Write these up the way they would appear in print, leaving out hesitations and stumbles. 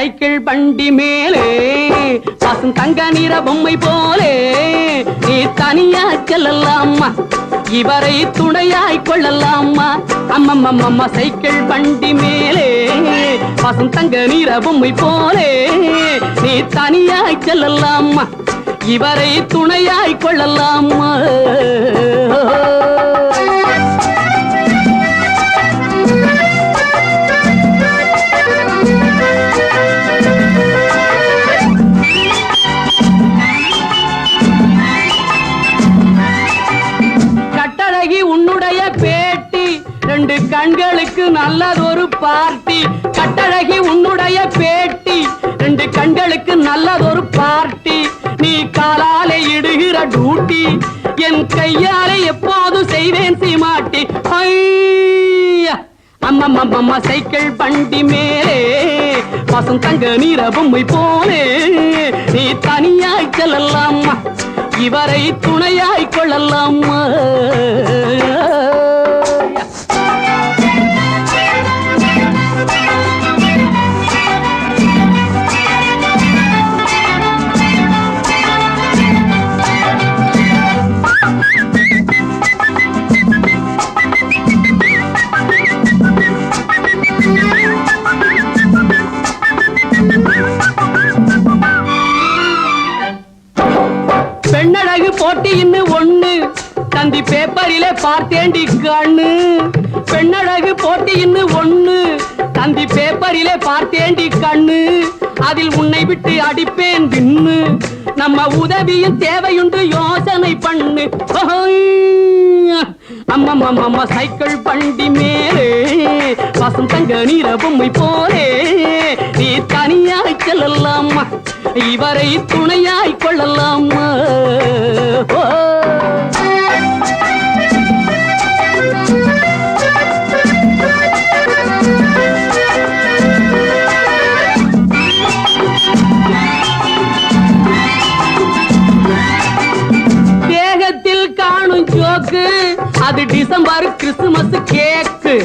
Cycle பண்டி மேலே பசும் தங்க நிற பொம்மை போலே நீ தனியா செல்லலாமா, இவரை துணையாய் கொள்ளலாமா. அம்மம்மம்மம்மா சைக்கிள் பண்டி மேலே பசும் தங்க நிற பொம்மை போலே நீ தனியாய் செல்லலாமா, இவரை துணையாய் கொள்ளலாமா. கட்டழகி உன்னுடைய பேட்டி ரெண்டு கண்களுக்கு நல்லதொரு பார்ட்டி. கட்டழகி உன்னுடைய பேட்டி ரெண்டு கண்களுக்கு நல்லதொரு பார்ட்டி. நீ காலாலே இடுகிற டூட்டி என் கையாலே எப்போது செய்வேன் சீமாட்டி. அம்மம்மம்மம்மா சைக்கிள் பண்டி மேலே பசும் தங்க நிற பொம்மை போலே நீ தனியாய் செல்லலாமா, இவரை துணையாய் கொள்ளலாமா. பெண்ணழகு போட்டி இன்னும் ஒண்ணு தந்தி பேப்பரிலே பார்த்தேண்டி கண்ணு. பெண்ணழகு போட்டி இன்னும் ஒண்ணு தந்தி பேப்பரிலே பார்த்தேண்டி கண்ணு. அதில் உன்னை விட்டு அடிப்பேன் தின்னு, நம்ம உதவியும் தேவையுண்டு யோசனை பண்ணு. அம்மம்மம்மம்மா சைக்கிள் பண்டி மேலே பசும் தங்க நிற பொம்மை போலே நீ தனியாய் செல்லலாமா, இவரை துணையாய் கொள்ளலாமா. தேகத்தில் காணும் ஜோக்கு அது டிசம்பர் கிறிஸ்துமஸ் கேக்கு.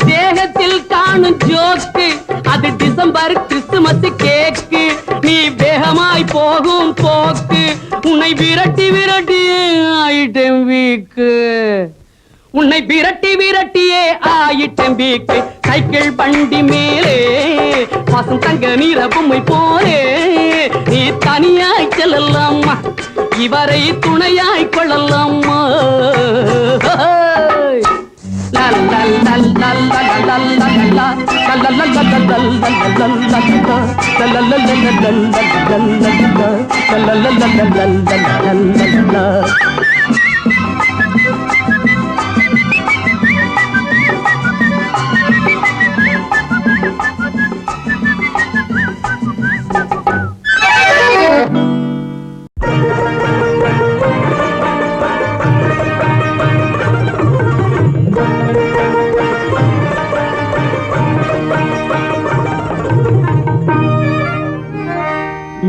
தேகத்தில் காணும் ஜோக்கு அது டிசம்பர் கிறிஸ்துமஸ் கேக்கு. நீ வேகமாய் போகும் போக்கு உன்னை விரட்டி விரட்டி ஆயிட்டம் வீக்கு, உன்னை விரட்டி விரட்டியே ஆயிட்டம் வீக்கு. சைக்கிள் பண்டி மேலே பசும் தங்க நிற பொம்மை போலே நீ தனியாய் செல்லலாமா, இவரை துணையாய் கொள்ளலாமா.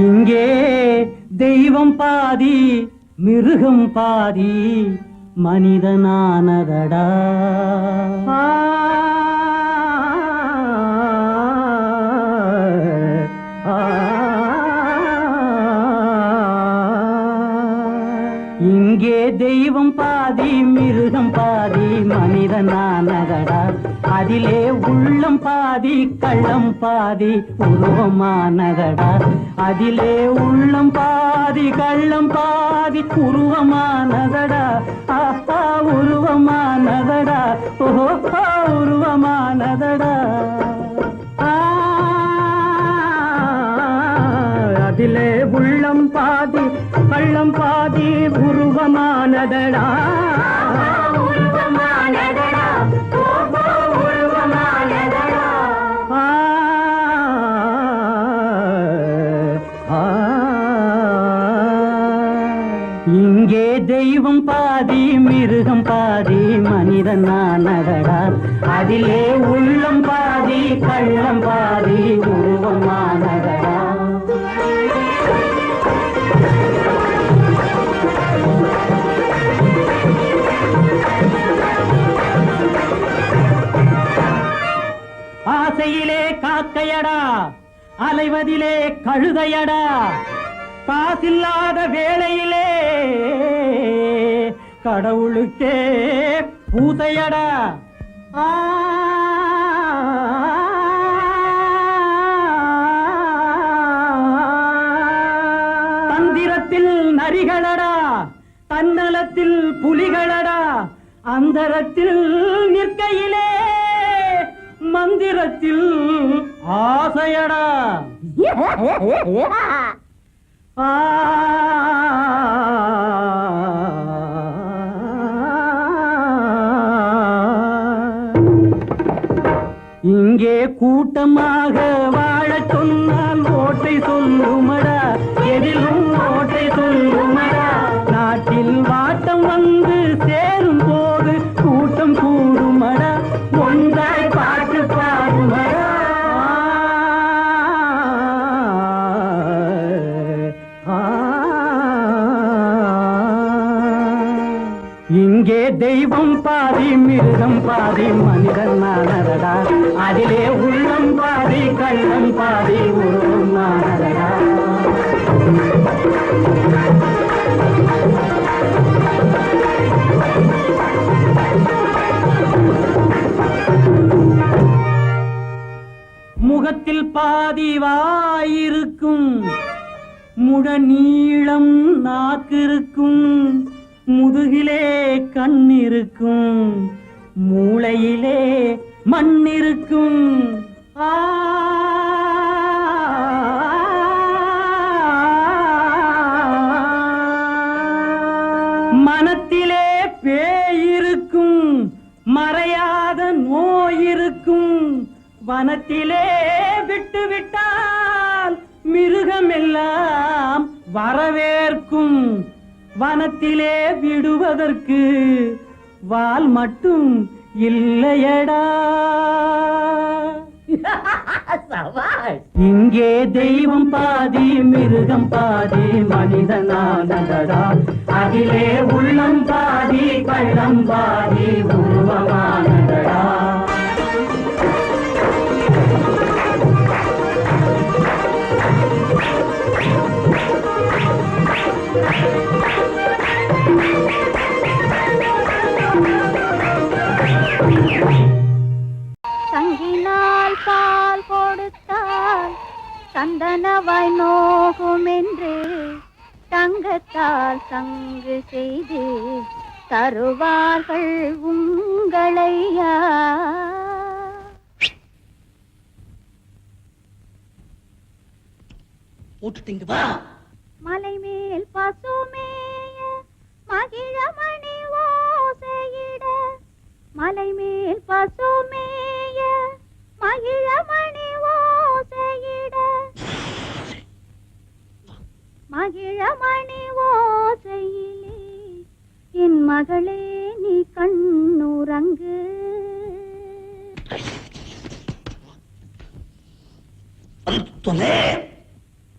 இங்கே தெய்வம் பாதி மிருகம் பாதி மனிதனானதடா. இங்கே தெய்வம் பாதி மிருகம் பாதி மனிதனானதடா. அதிலே உள்ளம் பாதி கள்ளம் பாதி உருவமானதடா. அதிலே உள்ளம் பாதி கள்ளம் பாதி உருவமானதடா. ஆஹா உருவமானதடா, ஓஹோ உருவமானதடா. அதிலே உள்ளம் பாதி கள்ளம் பாதி உருவமானதடா. உருவமானதடா, ஓஹோ உருவமானதடா. இங்கே தெய்வம் பாதி மிருகம் பாதி மனிதனானதடா. அதிலே உள்ளம் பாதி கள்ளம் பாதி உருவமானதடா. ஆசையிலே காக்கையடா அலைவதிலே கழுதையடா, காசில்லாத வேளையிலே கடவுளுக்கே பூசையடா. தந்திரத்தில் நரிகளடா, தன்னலத்தில் புலிகளடா, அந்தரத்தில் நிற்கையிலே மந்திரத்தில் ஆசையடா. இங்கே கூட்டமாக வாழ சொன்னால் ஓட்டை சொல்லுமடா, எதிலும் ஓட்டை சொல்லுமடா. நாட்டில் வாட்டம் வந்து சேரும் போது கூட்டம் கூடுமடா, ஒன்றாய் பாட்டு பாடுமடா. இங்கே தெய்வம் பாதி மிருகம் பாதி மனிதன் நானடா, அதிலே உள்ளம் பாதி கள்ளம் பாதி உருவம் நானடா. முகத்தில் பாதி வாயிருக்கும், முழ நீளம் நாக்கிருக்கும், முதுகிலே கண்ணிருக்கும், மூளையிலே மண்ணிருக்கும். மனத்திலே பேயிருக்கும், மறையாத நோயிருக்கும், வனத்திலே விட்டு விட்டால் மிருகமெல்லாம் வரவேற்கும். வனத்திலே விடுவதற்கு வால் மட்டும் இல்லையடா. இங்கே தெய்வம் பாதி மிருகம் பாதி மனிதனானதடா, அதிலே உள்ளம் பாதி கள்ளம் பாதி உருவமானதடா. சங்கினால் பால் கொடுத்தால் சந்தனவாய் நோகும் என்று தங்கத்தால் சங்கு செய்து தருவார்கள் உங்களையா. மலை மேல் பசுமேய மகிழமணி ஓசையிட, மலை மேல் பசுமேய மகிழமணி ஓசையிட, மகிழமணி ஓசையிலே என் மகளே நீ கண்ணுறங்கு.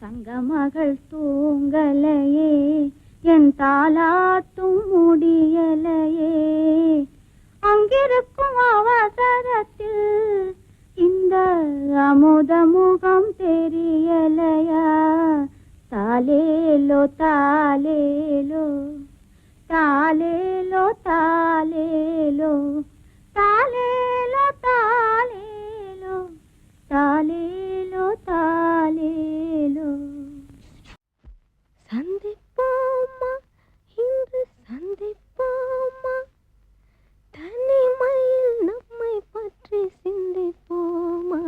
தங்க மகள் தூங்கலையே, என் தாலாட்டும் முடியலையே, அங்கிருக்கும் அவசரத்தில் இந்த அமுத முகம் தெரியலையா. தாலேலோ தாலேலோ தாலேலோ தாலேலோ தாலேலோ தாலேலோ தாலேலோ தாலேலோ. சந்திப்போமா இன்று சந்திப்போமா, தனிமையில் நம்மை பற்றி சிந்திப்போமா.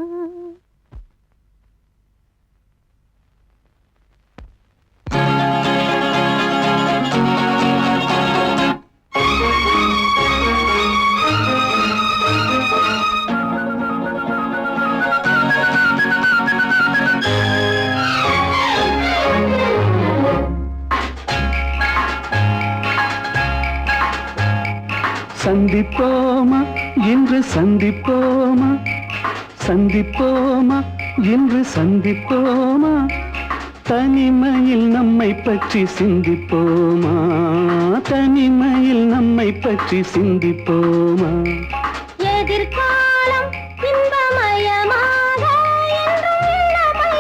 சந்திப்போமா இன்று சந்திப்போமா, சந்திப்போமா இன்று சந்திப்போமா, தனிமையில் நம்மை பற்றி சிந்திப்போமா, தனிமையில் நம்மை பற்றி சிந்திப்போமா. எதிர்காலம் இன்பமயமாக என்றும் இளமை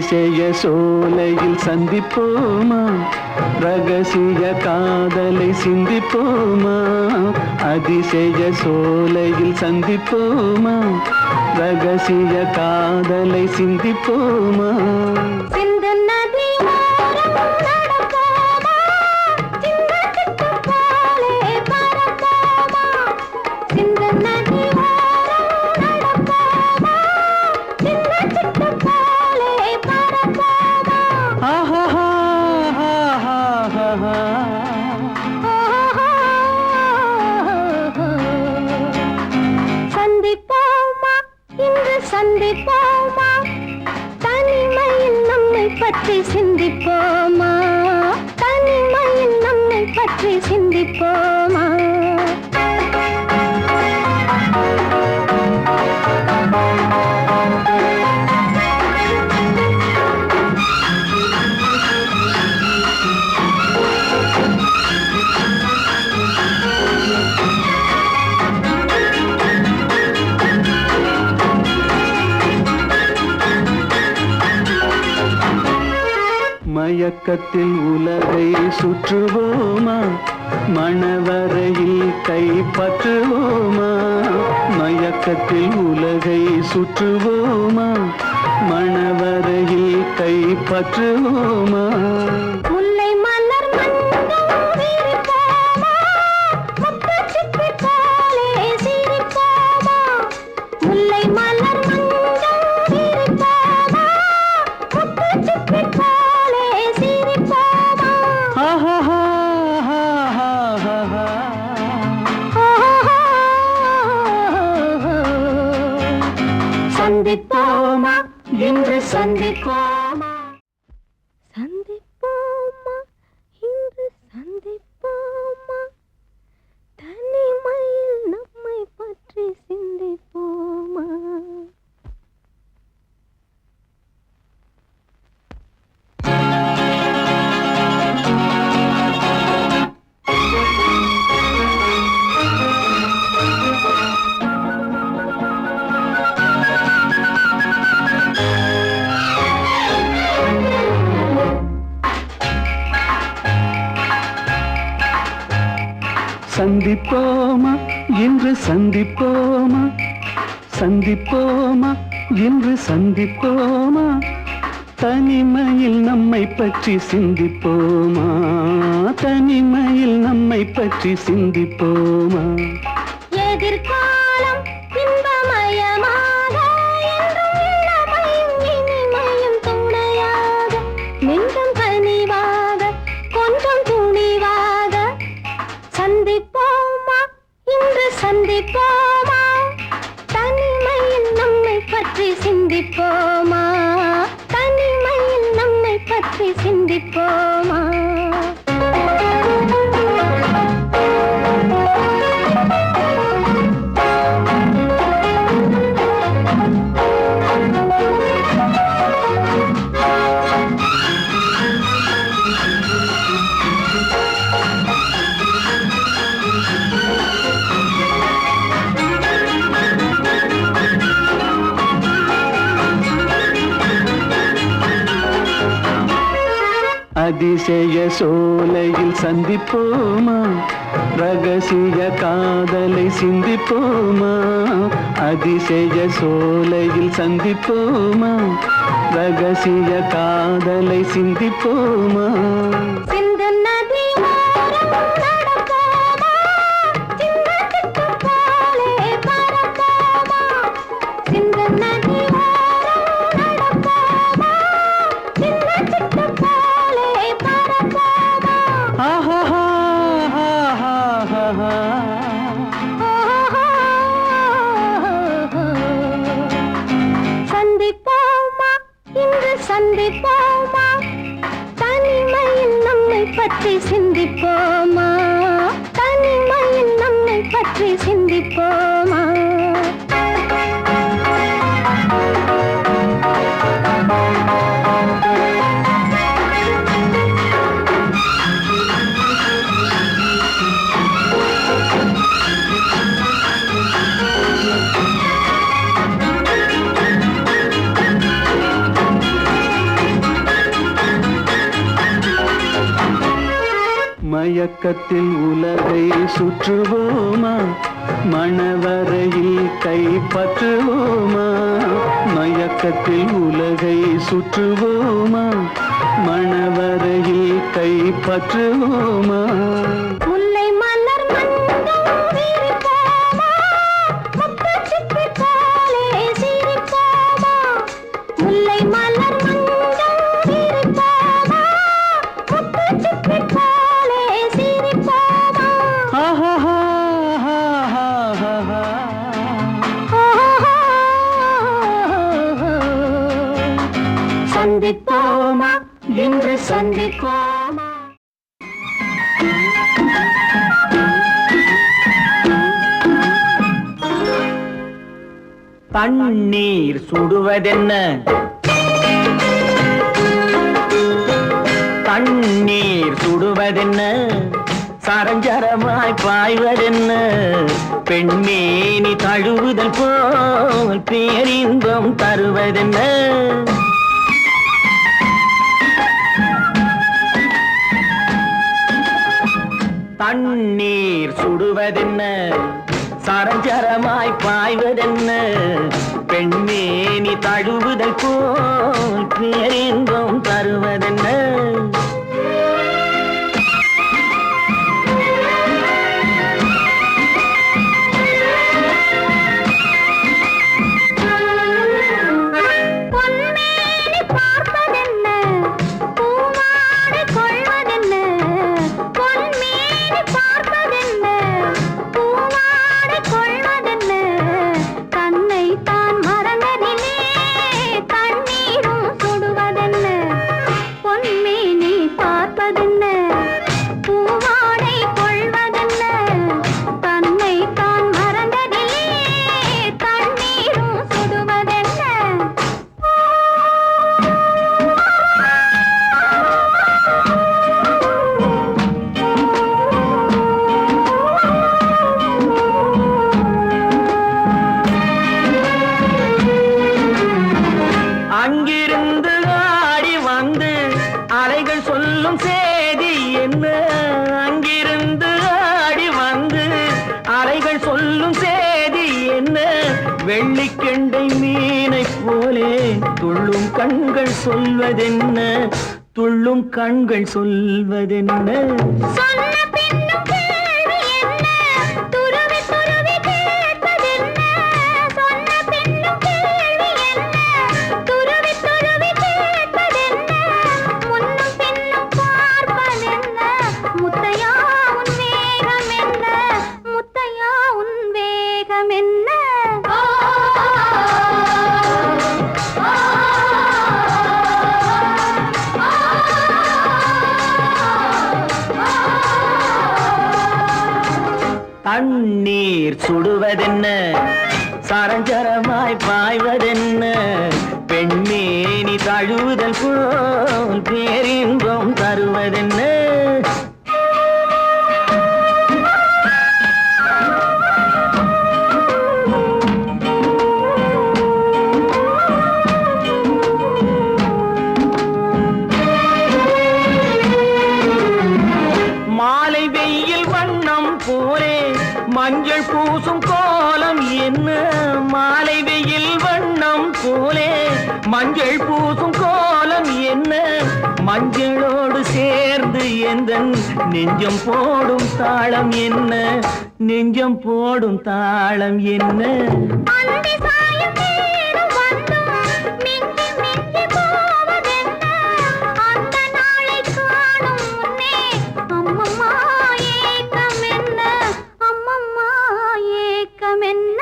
அதிசய சோலையில் சந்திப்போமா, ரகசிய காதலை சிந்திப்போமா. அதிசய சோலையில் சந்திப்போமா, ரகசிய காதலை சிந்திப்போமா. சிந்து நதி ஓரம் நடப்போமா, சின்ன சிட்டு போலே பறப்போமா. சிந்து நதி ஓரம் நடப்போமா, சின்ன சிட்டு போலே பறப்போமா. ஆஹா சந்திப்போமா, இன்று சந்திப்போமா, தனிமையில் நம்மை பற்றி சிந்திப்போமா, தனிமையில் நம்மை பற்றி சிந்திப்போமா. மயக்கத்தில் உலகை சுற்றுவோமா, மணவரையில் கைப்பற்றுவோமா. மயக்கத்தில் உலகை சுற்றுவோமா, மணவரையில் கைப்பற்றுவோமா. முல்லை மலர் மஞ்சள் விரிப்போமா, முத்துச் சிப்பி போலே சிரிப்போமா. முல்லை மலர் மஞ்சள் விரிப்போமா, முத்துச் சிப்பி போலே சிரிப்போமா. சந்திப்போமா, இன்று சந்திப்போமா. சந்திப்போமா, இன்று சந்திப்போமா, தனிமையில் நம்மை பற்றி சிந்திப்போமா. சந்திப்போமா, இன்று சந்திப்போமா. சந்திப்போமா, இன்று சந்திப்போமா, தனிமையில் நம்மை பற்றி சிந்திப்போமா, தனிமையில் நம்மை பற்றி சிந்திப்போமா. எதிர்காலம் இன்பமயமாக, என்றும் இளமையும் இனிமையும் துணையாக, நெஞ்சம் கனிவாக, கொஞ்சம் துணிவாக. சந்திப்போமா, இன்று சந்திப்போமா, தனிமையில் நம்மை பற்றி சிந்திப்போமா, தனிமையில் நம்மை பற்றி சிந்திப்போமா. அதிசய சோலையில் சந்திப்போமா, ரகசிய காதலை சிந்திப்போமா. அதிசய சோலையில் சந்திப்போமா, ரகசிய காதலை சிந்திப்போமா. சிந்து நதி ஓரம் நடப்போமா, சின்ன சிட்டு போலே பறப்போமா. சிந்து நதி ஓரம் நடப்போமா, சின்ன சிட்டு போலே பறப்போமா. சந்திப்போமா, இன்று சந்திப்போமா, தனிமையில் நம்மை பற்றி சிந்திப்போமா, தனிமையில் நம்மை பற்றி சிந்திப்போமா. மயக்கத்தில் உலகை சுற்றுவோமா மணவரையில் கைப்பற்றுவோமா மயக்கத்தில் உலகை சுற்றுவோமா மணவரையில் கைப்பற்றுவோமா முல்லை மலர் மஞ்சள் விரிப்போமா முத்துச் சிப்பி போலே சிரிப்போமா முல்லை மலர் மஞ்சள் விரிப்போமா முத்துச் சிப்பி போலே சிரிப்போமா சந்திப்போமா இன்று சந்திப்போமா தண்ணீர் சுடுவதென்ன தண்ணீர் சுடுவதென்ன சரஞ்சரமாய் பாய்வதென்ன பெண்மேனி தழுவுதல் போல் பேரின்பம் தருவதென்ன தண்ணீர் சுடுவதென்ன சரஞ்சரமாய் பாய்வதென்ன பெண்மேனி தழுவுதல் போல் பேரின்பம் தருவதென்ன பொன்மேனி பார்ப்பதென்ன பூவாடை கொள்வதென்ன பொன்மேனி பார்ப்பதென்ன பூவாடை கொள்வதென்ன தன்னை தான் மறந்ததிலே தண்ணீரும் சுடுவதென்ன பொன்மேனி பார்ப்பதென்ன பூவாடை கொள்வதென்ன தன்னை தான் மறந்ததிலே தண்ணீரும் சுடுவதென்ன அங்கிருந்து ஆடி வந்து அலைகள் சொல்லும் செய்தி என்ன அங்கிருந்து ஆடி வந்து அலைகள் சொல்லும் செய்தி என்ன வெள்ளிக்கெண்டை மீனை போலே துள்ளும் கண்கள் சொல்வதென்ன துள்ளும் கண்கள் சொல்வதென்ன சொன்ன பின்னும் கேள்வி என்ன துருவி துருவி கேட்பதென்ன சொன்ன பின்னும் கேள்வி என்ன துருவி துருவி கேட்பதென்ன முன்னும் பின்னும் பார்ப்பதென்ன முத்தையா உன் வேகம் என்ன முத்தையா உன் வேகம் என்ன தண்ணீர் சுடுவதென்ன சரஞ்சரமாய் பாய்வதென்ன பெண்மேனி தழுவுதல் போல் பேரின்பம் தருவதென்ன மாலை வெயில் வண்ணம் போலே மஞ்சள் பூசும் கோலம் என்ன மாலை வெயில் வண்ணம் போலே மஞ்சள் பூசும் கோலம் என்ன மஞ்சளோடு சேர்ந்து எந்தன் நெஞ்சம் போடும் தாளம் என்ன நெஞ்சம் போடும் தாளம் என்ன அந்தி சாயும் நேரம் வந்தும் மிஞ்சி மிஞ்சி போவதென்ன அந்த நாளை காணும் முன்னே அம்மம்மா ஏக்கம் என்ன அம்மம்மா ஏக்கம் என்ன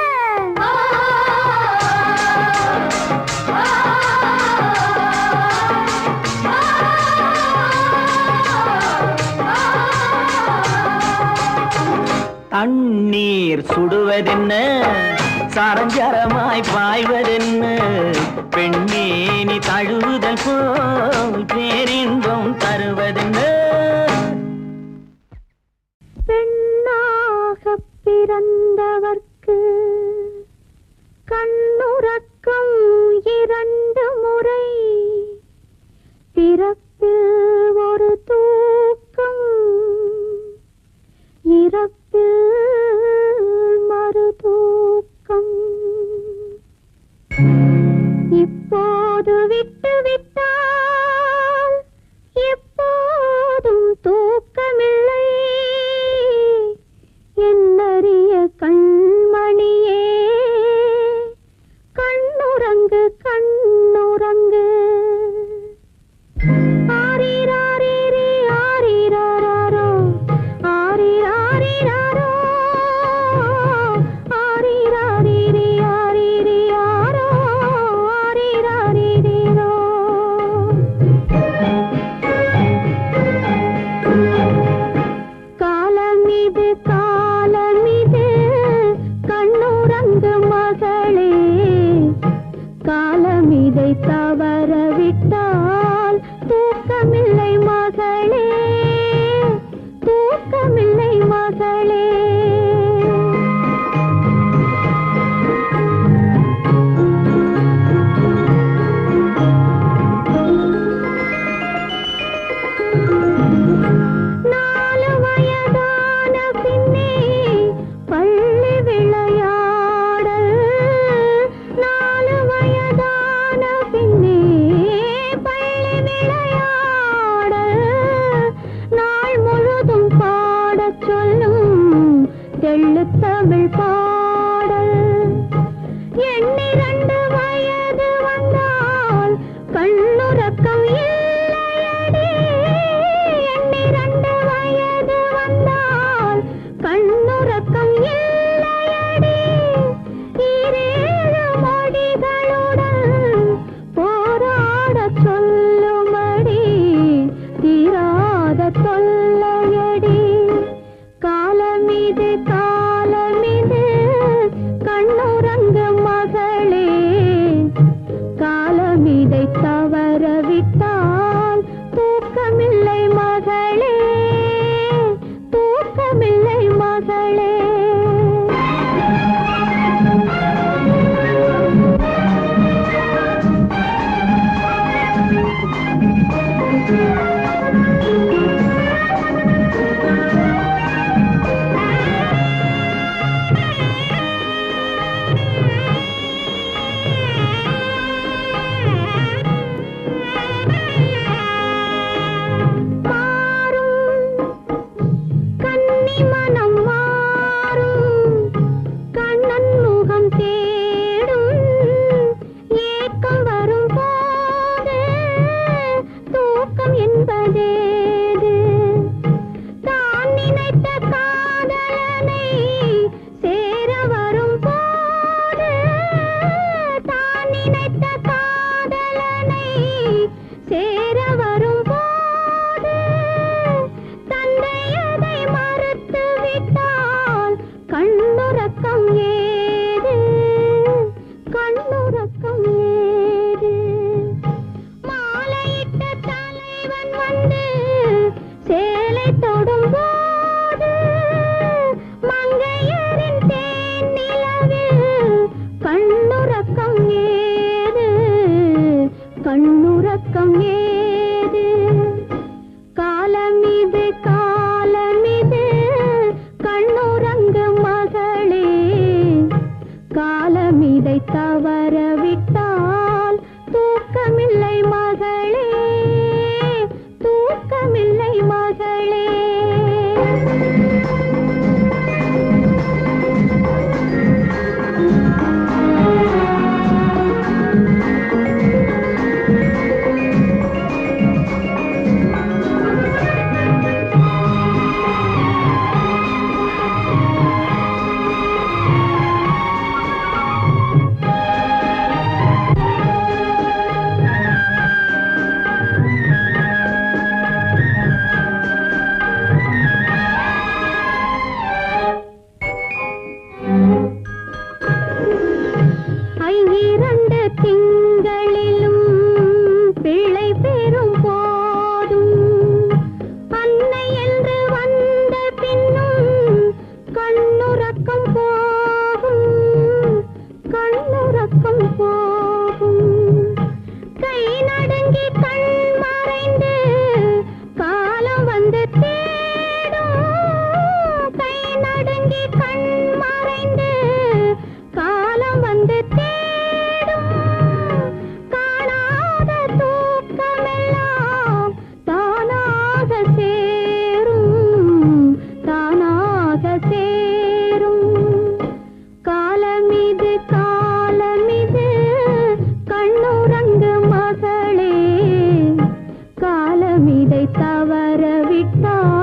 தண்ணீர் சுடுவதென்ன சரஞ்சரமாய் பாய்வதென்ன பெண்மேனி தழுவுதல் போல் பேரின்பம் தருவதென்ன பெண்ணாகப் பிறந்தவர்க்கு கண்ணுறக்கம் 2 முறை பிறப்பில் ஒரு தூக்கம் தெள்ளுத்தமிழ் பாடல். 12 வயது வந்தால் கண்ணுறக்கம் இல்லையடி. 12 வயது வந்தால் கண்ணுறக்கம் இல்லையடி. 7 மொழிகளுடன் போராடச் சொல்லுமடி. தீராத தொல்லையடி. காலமிது காலமிது கண்ணுறங்கு மகளே. காலமிதை தவறவிட்டால் தூக்கமில்லை மகளே. தூக்கமில்லை மகளே. கண்ணுறக்கம் ஏது. காலமிது காலமிது கண்ணுறங்கு மகளே. காலமிதை தவறவிட்டால் தூக்கமில்லை மகளே. தூக்கமில்லை மகளே. தவறவிட்டால்